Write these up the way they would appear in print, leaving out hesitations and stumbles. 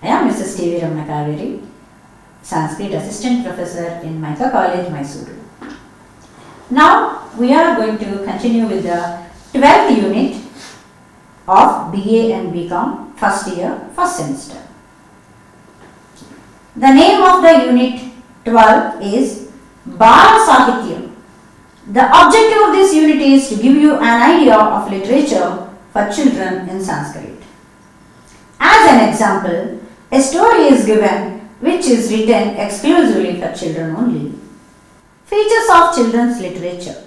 I am Mrs. T.V. Ramana, Sanskrit Assistant Professor in Micah College, Mysuru. Now we are going to continue with the 12th unit of BA and BCom first year, first semester. The name of the unit 12 is Bala Sahityam. The objective of this unit is to give you an idea of literature for children in Sanskrit. As an example, a story is given which is written exclusively for children only. Features of children's literature.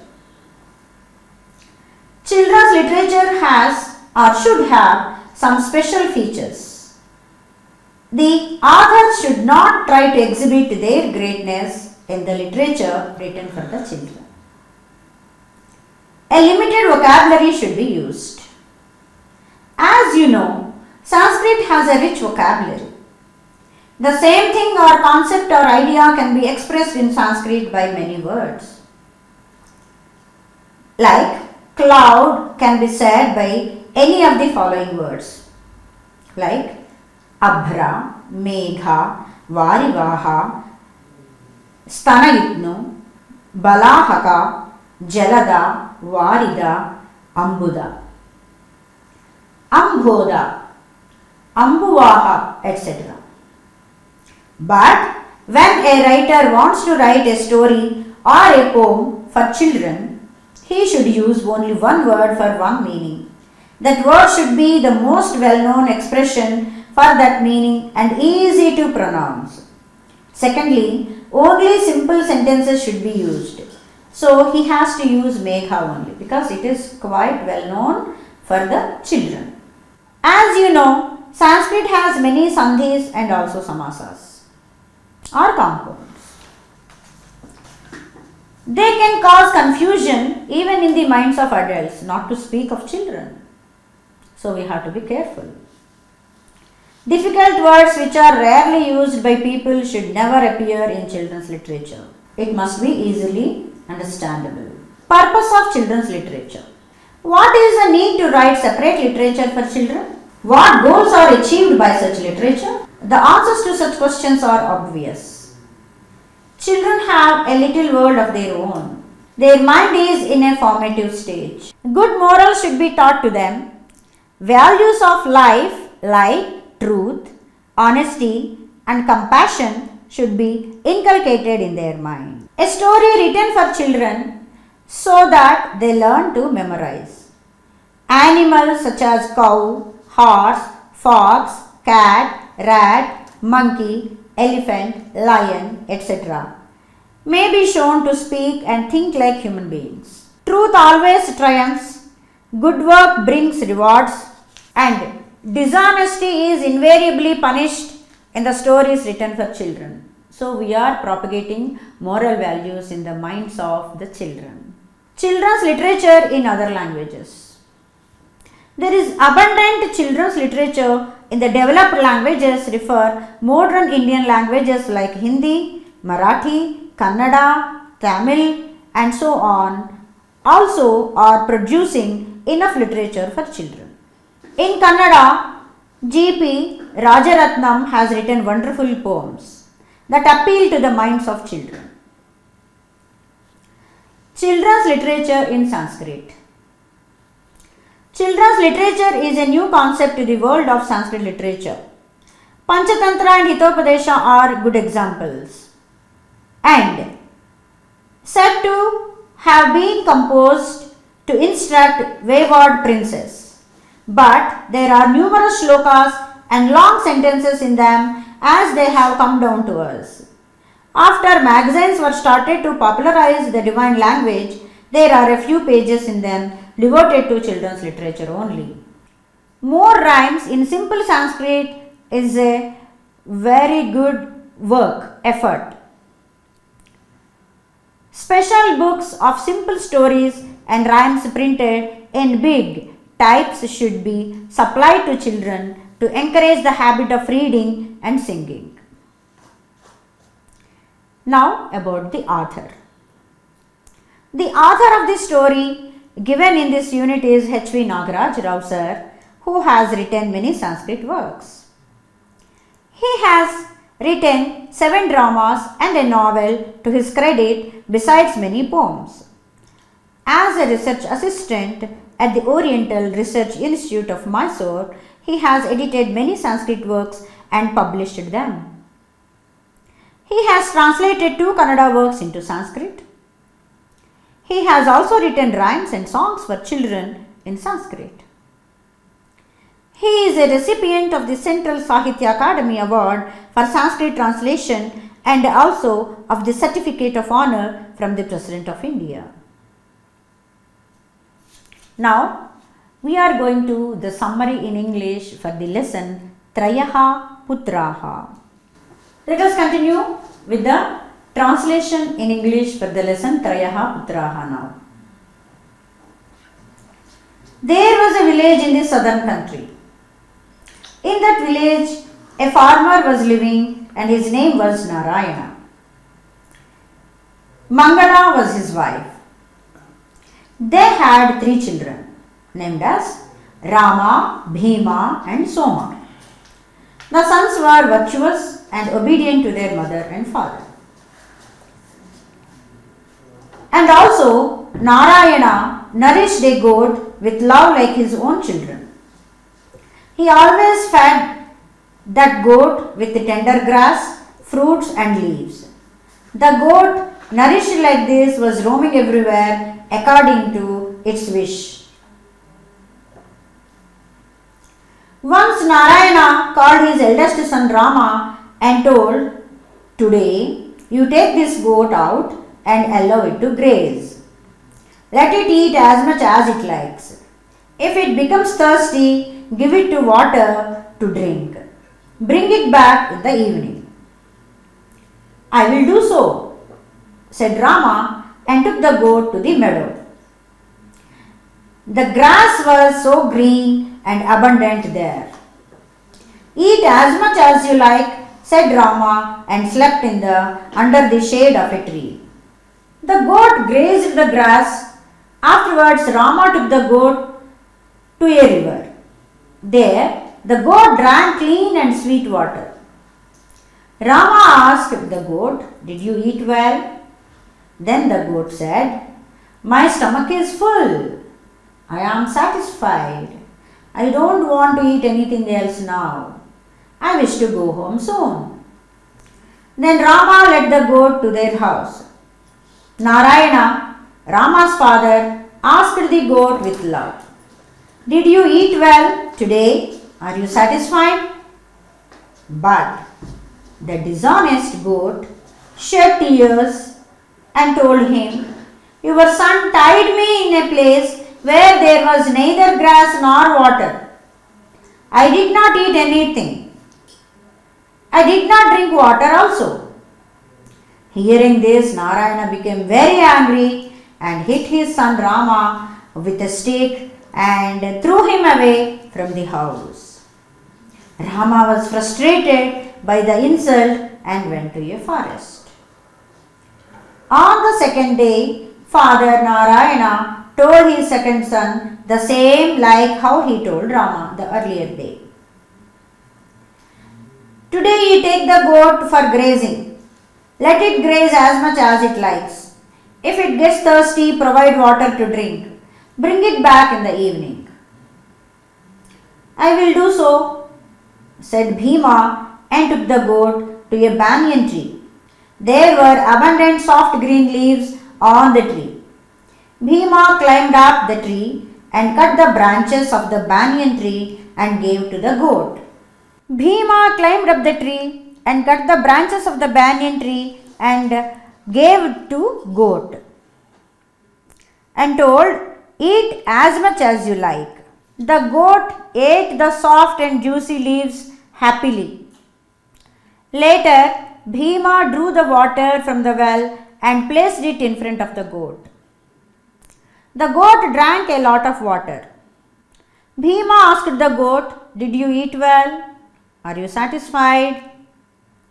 Children's literature has or should have some special features. The author should not try to exhibit their greatness in the literature written for the children. A limited vocabulary should be used. As you know, Sanskrit has a rich vocabulary. The same thing or concept or idea can be expressed in Sanskrit by many words. Like cloud can be said by any of the following words, like Abhra, Megha, Varivaha, Stanayitnu, Balahaka, Jalada, Varida, Ambuda, Ambhoda, Ambuvaha, etc. But when a writer wants to write a story or a poem for children, he should use only one word for one meaning. That word should be the most well-known expression for that meaning and easy to pronounce. Secondly, only simple sentences should be used. So he has to use Megha only because it is quite well known for the children. As you know, Sanskrit has many sandhis and also samasas or compounds. They can cause confusion even in the minds of adults, not to speak of children. So we have to be careful. Difficult words which are rarely used by people should never appear in children's literature. It must be easily understandable. Purpose of children's literature. What is the need to write separate literature for children? What goals are achieved by such literature? The answers to such questions are obvious. Children have a little world of their own. Their mind is in a formative stage. Good morals should be taught to them. Values of life like truth, honesty and compassion should be inculcated in their mind. A story written for children so that they learn to memorize. Animals such as cow, horse, fox, cat, rat, monkey, elephant, lion, etc. may be shown to speak and think like human beings. Truth always triumphs, good work brings rewards, and dishonesty is invariably punished in the stories written for children. So we are propagating moral values in the minds of the children. Children's literature in other languages. There is abundant children's literature in the developed languages. Refer modern Indian languages like Hindi, Marathi, Kannada, Tamil and so on also are producing enough literature for children. In Kannada, G.P. Rajaratnam has written wonderful poems that appeal to the minds of children. Children's literature in Sanskrit. Children's literature is a new concept to the world of Sanskrit literature. Panchatantra and Hitopadesha are good examples and said to have been composed to instruct wayward princes. But there are numerous shlokas and long sentences in them as they have come down to us. After magazines were started to popularize the divine language, there are a few pages in them devoted to children's literature only. More rhymes in simple Sanskrit is a very good effort. Special books of simple stories and rhymes printed in big types should be supplied to children to encourage the habit of reading and singing. Now about the author. The author of this story given in this unit is H.V. Nagaraj Rao sir, who has written many Sanskrit works. He has written 7 dramas and a novel to his credit, besides many poems. As a research assistant at the Oriental Research Institute of Mysore, he has edited many Sanskrit works and published them. He has translated 2 Kannada works into Sanskrit. He has also written rhymes and songs for children in Sanskrit. He is a recipient of the Central Sahitya Academy Award for Sanskrit translation and also of the Certificate of Honour from the President of India. Now, we are going to the summary in English for the lesson Trayaha Putraha. Let us continue with the translation in English for the lesson Trayaha Putraha now. There was a village in the southern country. In that village, a farmer was living and his name was Narayana. Mangala was his wife. They had 3 children named as Rama, Bhima and Soma. The sons were virtuous and obedient to their mother and father. And also Narayana nourished a goat with love like his own children. He always fed that goat with tender grass, fruits and leaves. The goat, nourished like this, was roaming everywhere according to its wish. Once Narayana called his eldest son Rama and told, "Today you take this goat out and allow it to graze. Let it eat as much as it likes. If it becomes thirsty, give it to water to drink. Bring it back in the evening." "I will do so," said Rama and took the goat to the meadow. The grass was so green and abundant there. "Eat as much as you like," said Rama and slept under the shade of a tree. The goat grazed the grass. Afterwards, Rama took the goat to a river. There, the goat drank clean and sweet water. Rama asked the goat, "Did you eat well?" Then the goat said, "My stomach is full. I am satisfied. I don't want to eat anything else now. I wish to go home soon." Then Rama led the goat to their house. Narayana, Rama's father, asked the goat with love, "Did you eat well today? Are you satisfied?" But the dishonest goat shed tears and told him, "Your son tied me in a place where there was neither grass nor water. I did not eat anything. I did not drink water also." Hearing this, Narayana became very angry and hit his son Rama with a stick and threw him away from the house. Rama was frustrated by the insult and went to a forest. On the second day, Father Narayana told his second son the same like how he told Rama the earlier day. "Today you take the goat for grazing. Let it graze as much as it likes. If it gets thirsty, provide water to drink. Bring it back in the evening." "I will do so," said Bhima and took the goat to a banyan tree. There were abundant soft green leaves on the tree. Bhima climbed up the tree and cut the branches of the banyan tree and gave to the goat. Bhima climbed up the tree and cut the branches of the banyan tree and gave to goat and told, "Eat as much as you like." The goat ate the soft and juicy leaves happily. Later, Bhima drew the water from the well and placed it in front of the goat. The goat drank a lot of water. Bhima asked the goat, "Did you eat well? Are you satisfied?"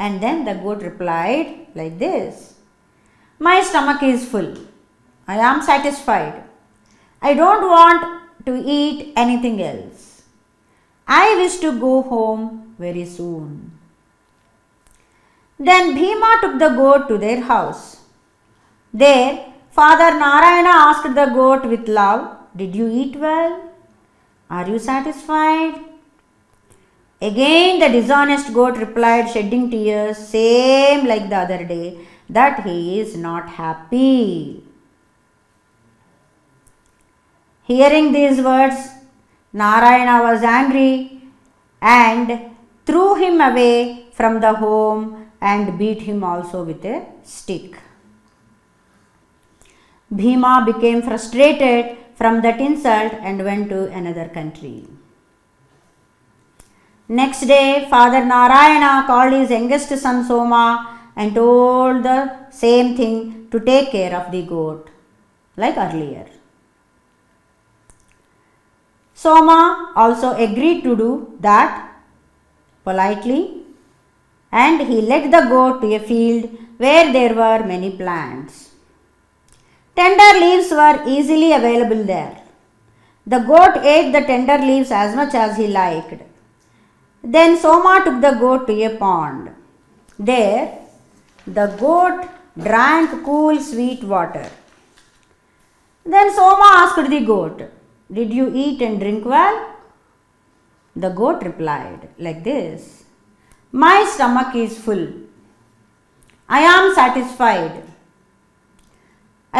And then the goat replied like this, "My stomach is full. I am satisfied. I don't want to eat anything else. I wish to go home very soon." Then Bhima took the goat to their house. There, Father Narayana asked the goat with love, "Did you eat well? Are you satisfied?" Again the dishonest goat replied, shedding tears, same like the other day, that he is not happy. Hearing these words, Narayana was angry and threw him away from the home and beat him also with a stick. Bhima became frustrated from that insult and went to another country. Next day, Father Narayana called his youngest son Soma and told the same thing, to take care of the goat, like earlier. Soma also agreed to do that politely, and he led the goat to a field where there were many plants. Tender leaves were easily available there. The goat ate the tender leaves as much as he liked. Then Soma took the goat to a pond. There, the goat drank cool sweet water. Then Soma asked the goat, "Did you eat and drink well?" The goat replied like this, "My stomach is full. I am satisfied.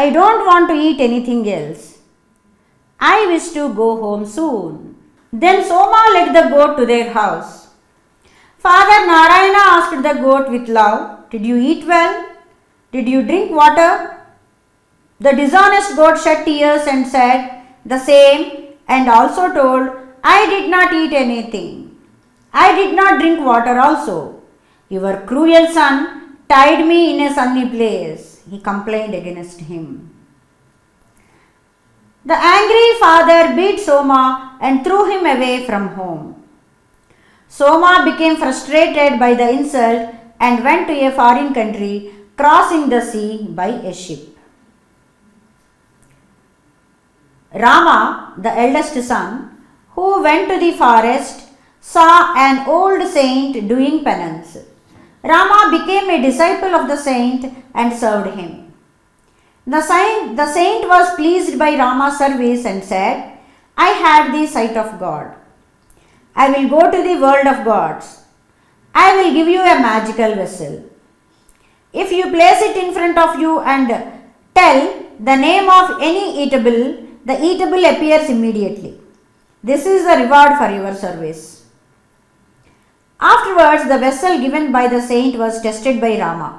I don't want to eat anything else. I wish to go home soon." Then Soma led the goat to their house. Father Narayana asked the goat with love, "Did you eat well? Did you drink water?" The dishonest goat shed tears and said the same, and also told, "I did not eat anything. I did not drink water also. Your cruel son tied me in a sunny place." He complained against him. The angry father beat Soma and threw him away from home. Soma became frustrated by the insult and went to a foreign country, crossing the sea by a ship. Rama, the eldest son, who went to the forest, saw an old saint doing penance. Rama became a disciple of the saint and served him. The saint was pleased by Rama's service and said, "I had the sight of God. I will go to the world of gods. I will give you a magical vessel. If you place it in front of you and tell the name of any eatable, the eatable appears immediately. This is the reward for your service." Afterwards, the vessel given by the saint was tested by Rama.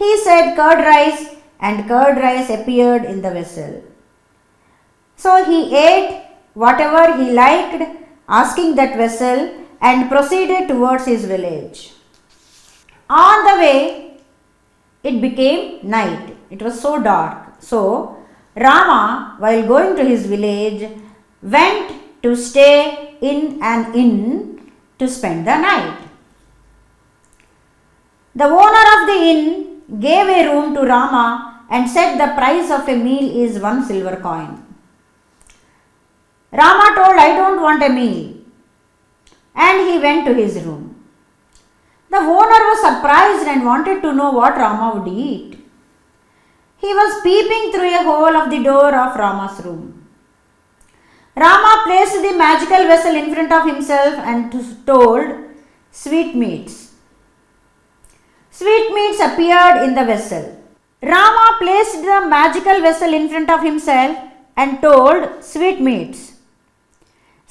He said curd rice, and curd rice appeared in the vessel. So he ate whatever he liked, asking that vessel, and proceeded towards his village. On the way, it became night. It was so dark. So Rama, while going to his village, went to stay in an inn to spend the night. The owner of the inn gave a room to Rama and said the price of a meal is 1 silver coin. Rama told, "I don't want a meal," and he went to his room. The owner was surprised and wanted to know what Rama would eat. He was peeping through a hole of the door of Rama's room. Rama placed the magical vessel in front of himself and told, "Sweetmeats." Sweetmeats appeared in the vessel. Rama placed the magical vessel in front of himself and told, "Sweetmeats."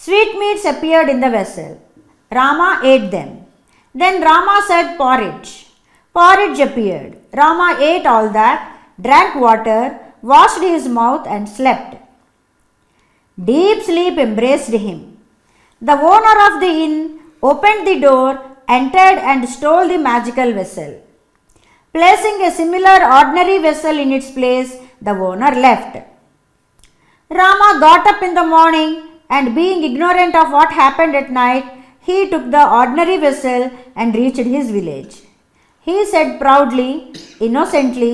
Sweetmeats appeared in the vessel. Rama ate them. Then Rama said, "Porridge." Porridge appeared. Rama ate all that, drank water, washed his mouth, and slept. Deep sleep embraced him. The owner of the inn opened the door, entered, and stole the magical vessel. Placing a similar ordinary vessel in its place, the owner left. Rama got up in the morning, and being ignorant of what happened at night, he took the ordinary vessel and reached his village. He said proudly, innocently,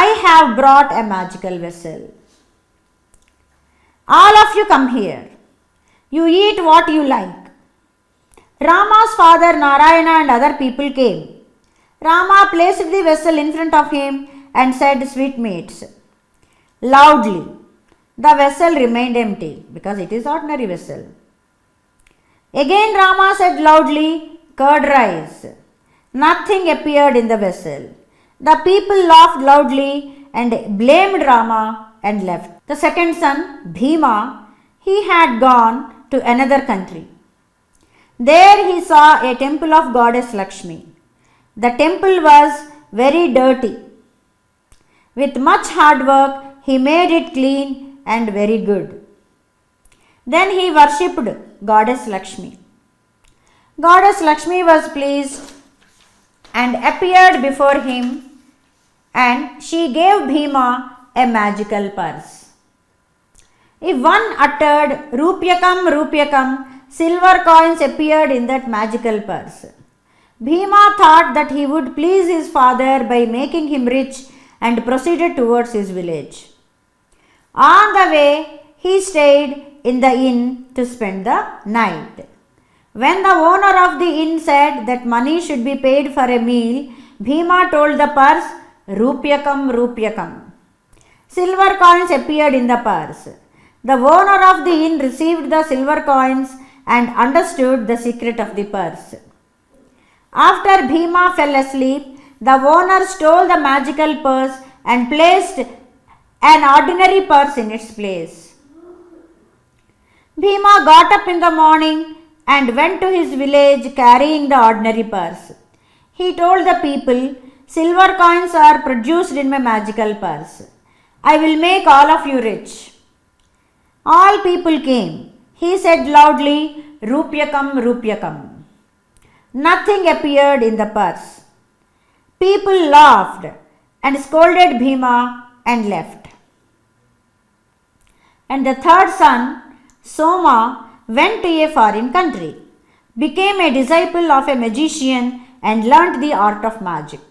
"I have brought a magical vessel. All of you come here. You eat what you like." Rama's father Narayana and other people came. Rama placed the vessel in front of him and said, "Sweetmeats," loudly. The vessel remained empty because it is ordinary vessel. Again Rama said loudly, "Curd rice." Nothing appeared in the vessel. The people laughed loudly and blamed Rama and left. The second son, Bhima, he had gone to another country. There he saw a temple of goddess Lakshmi. The temple was very dirty. With much hard work, he made it clean and very good. Then he worshipped goddess Lakshmi. Goddess Lakshmi was pleased and appeared before him, and she gave Bhima a magical purse. If one uttered "Rupyakam, Rupyakam," silver coins appeared in that magical purse. Bhima thought that he would please his father by making him rich and proceeded towards his village. On the way, he stayed in the inn to spend the night. When the owner of the inn said that money should be paid for a meal, Bhima told the purse, "Rupyakam, Rupyakam." Silver coins appeared in the purse. The owner of the inn received the silver coins and understood the secret of the purse. After Bhima fell asleep, the owner stole the magical purse and placed an ordinary purse in its place. Bhima got up in the morning and went to his village carrying the ordinary purse. He told the people, "Silver coins are produced in my magical purse. I will make all of you rich." All people came. He said loudly, "Rupyakam, Rupyakam." Nothing appeared in the purse. People laughed and scolded Bhima and left. And the third son, Soma, went to a foreign country, became a disciple of a magician and learnt the art of magic.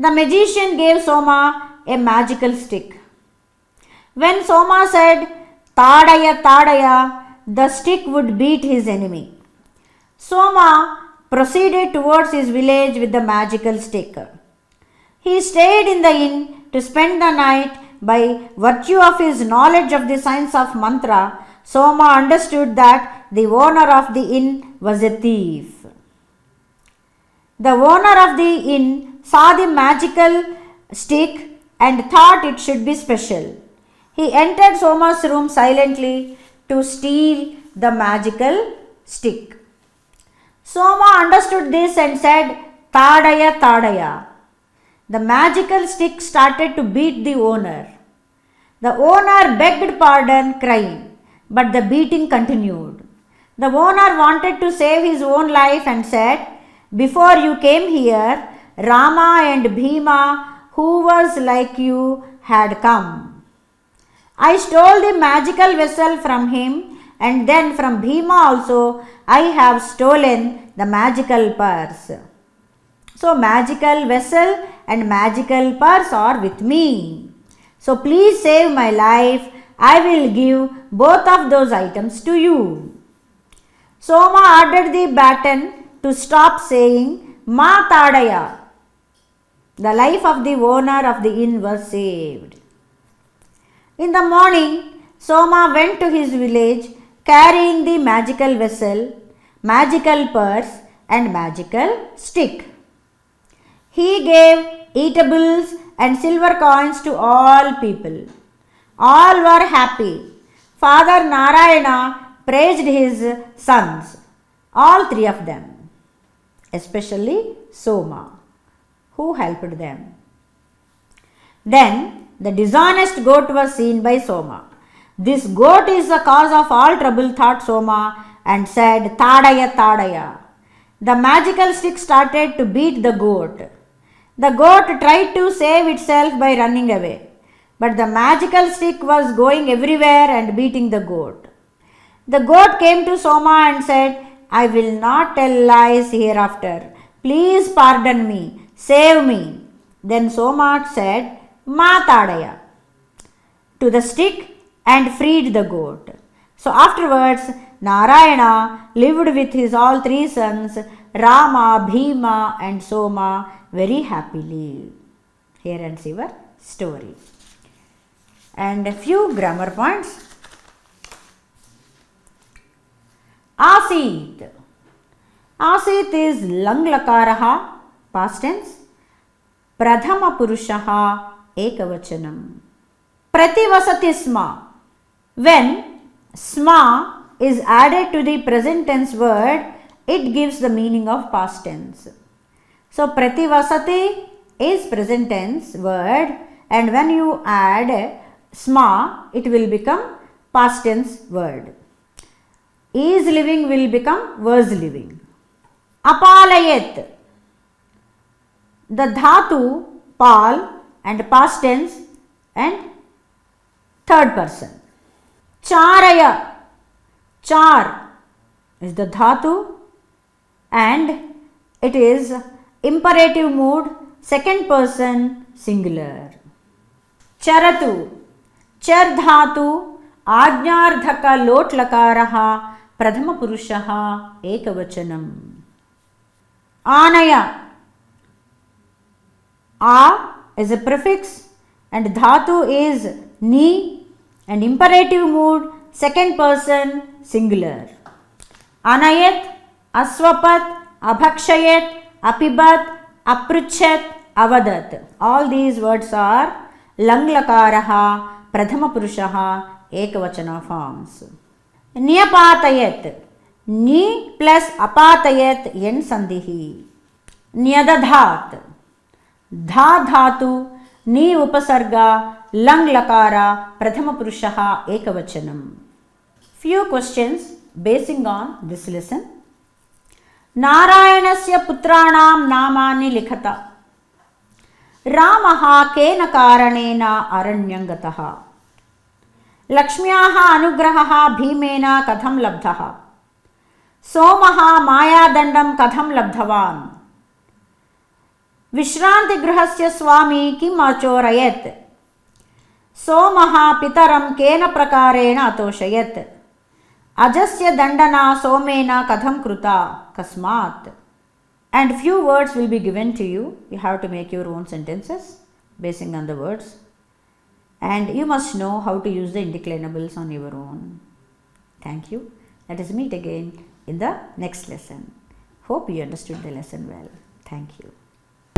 The magician gave Soma a magical stick. When Soma said, "Tadaya, Tadaya," the stick would beat his enemy. Soma proceeded towards his village with the magical stick. He stayed in the inn to spend the night. By virtue of his knowledge of the science of mantra, Soma understood that the owner of the inn was a thief. The owner of the inn saw the magical stick and thought it should be special. He entered Soma's room silently to steal the magical stick. Soma understood this and said, "Tadaya, Tadaya." The magical stick started to beat the owner. The owner begged pardon, crying, but the beating continued. The owner wanted to save his own life and said, "Before you came here, Rama and Bhima, who was like you, had come. I stole the magical vessel from him, and then from Bhima also I have stolen the magical purse. So magical vessel and magical purse are with me. So please save my life. I will give both of those items to you." Soma ordered the baton to stop saying, "Ma Tadaya." The life of the owner of the inn was saved. In the morning, Soma went to his village carrying the magical vessel, magical purse, and magical stick. He gave eatables and silver coins to all people. All were happy. Father Narayana praised his sons, all three of them, especially Soma, who helped them. Then the dishonest goat was seen by Soma. "This goat is the cause of all trouble," thought Soma, and said, "Tadaya, Tadaya." The magical stick started to beat the goat. The goat tried to save itself by running away, but the magical stick was going everywhere and beating the goat. The goat came to Soma and said, "I will not tell lies hereafter. Please pardon me. Save me." Then Soma said, "Ma Tadaya," to the stick and freed the goat. So afterwards, Narayana lived with his all three sons, Rama, Bhima and Soma very happily. Here ends your story. And a few grammar points. Asit. Asit is lang lakaraha, past tense. Pradhama purushaha, ekavachanam. Prativasati sma. When sma is added to the present tense word, it gives the meaning of past tense. So prativasati is present tense word, and when you add sma, it will become past tense word. Is living will become was living. Apalayet. The dhatu pal and past tense and third person. Charaya. Char is the dhatu and it is imperative mood, second person singular. Charatu. Char dhatu ajnardhaka lot lakaraha pradhama purushaha ekavachanam. Anaya. A is a prefix and dhatu is ni and imperative mood, second person singular. Anayat, aswapat, abhakshayat, apibat, apruchat, avadat. All these words are lang lakaraha pradhama purushaha ekavachana forms. Nyapatayat. Ni plus apatayat yen sandhihi. Nyadadhat. Dha dhatu ni upasarga lang lakara prathama purushaha ekavachanam. Few questions basing on this lesson. Narayanasya putranam namani likhata. Ramaha kena karanena aranyam gataha. Lakshmyaha anugrahaha bhimena katham labdhaha. Somaha mayadandam katham labdhavan. Vishranti grahasya swami kim achorayat. Somaha pitaram kena prakarena atoshayat. Ajasya dandana somena katham kruta kasmat. And few words will be given to you. You have to make your own sentences basing on the words. And you must know how to use the indeclinables on your own. Thank you. Let us meet again in the next lesson. Hope you understood the lesson well. Thank you.